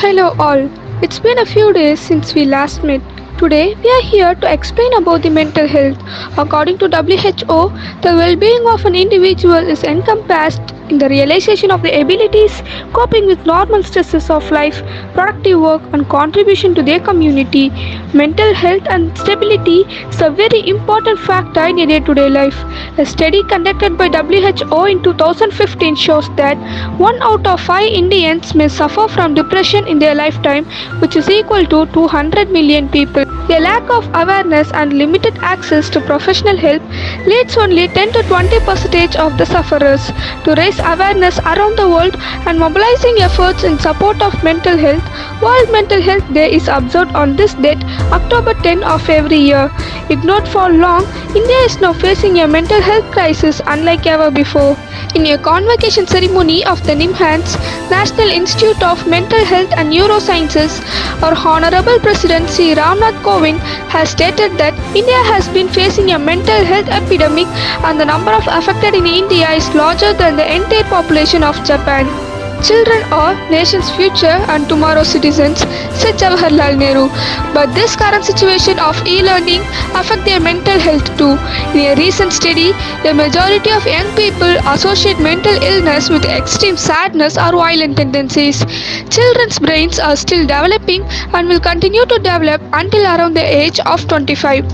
Hello all. It's been a few days since we last met. Today we are here to explain about the mental health. According to WHO, the well-being of an individual is encompassed in the realization of the abilities, coping with normal stresses of life, productive work and contribution to their community. Mental health and stability is a very important factor in a day-to-day life. A study conducted by WHO in 2015 shows that 1 out of 5 Indians may suffer from depression in their lifetime, which is equal to 200 million people. A lack of awareness and limited access to professional help leads only 10 to 20% of the sufferers. To raise awareness around the world and mobilizing efforts in support of mental health, World Mental Health Day is observed on this date, October 10 of every year. Ignored for long, India is now facing a mental health crisis unlike ever before. In a convocation ceremony of the NIMHANS, National Institute of Mental Health and Neurosciences, our Honorable President Sri Ramnath Kovind has stated that India has been facing a mental health epidemic and the number of affected in India is larger than the entire population of Japan. Children are nation's future and tomorrow's citizens, said Jawaharlal Nehru. But this current situation of e-learning affects their mental health too. In a recent study, the majority of young people associate mental illness with extreme sadness or violent tendencies. Children's brains are still developing and will continue to develop until around the age of 25.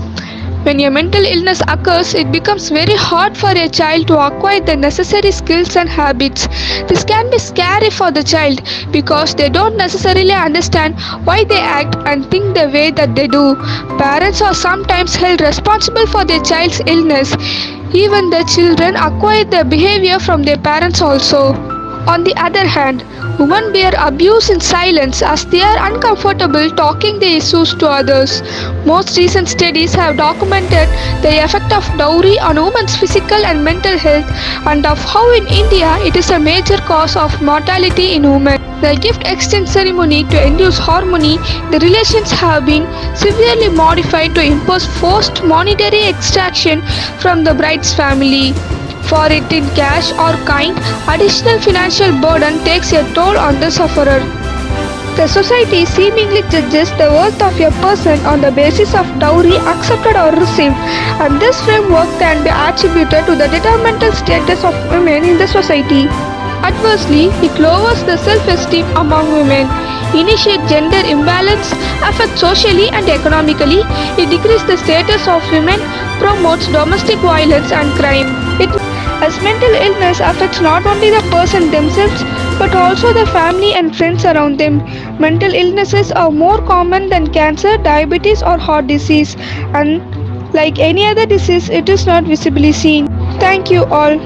When a mental illness occurs, it becomes very hard for a child to acquire the necessary skills and habits. This can be scary for the child because they don't necessarily understand why they act and think the way that they do. Parents are sometimes held responsible for their child's illness. Even the children acquire the behavior from their parents also. On the other hand, women bear abuse in silence as they are uncomfortable talking their issues to others. Most recent studies have documented the effect of dowry on women's physical and mental health and of how in India it is a major cause of mortality in women. The gift exchange ceremony to induce harmony, the relations have been severely modified to impose forced monetary extraction from the bride's family. For it in cash or kind, additional financial burden takes a toll on the sufferer. The society seemingly judges the worth of a person on the basis of dowry accepted or received, and this framework can be attributed to the detrimental status of women in the society. Adversely, it lowers the self-esteem among women, initiates gender imbalance, affects socially and economically, it decreases the status of women, promotes domestic violence and crime. As mental illness affects not only the person themselves but also the family and friends around them. Mental illnesses are more common than cancer, diabetes or heart disease, and like any other disease, it is not visibly seen. Thank you all.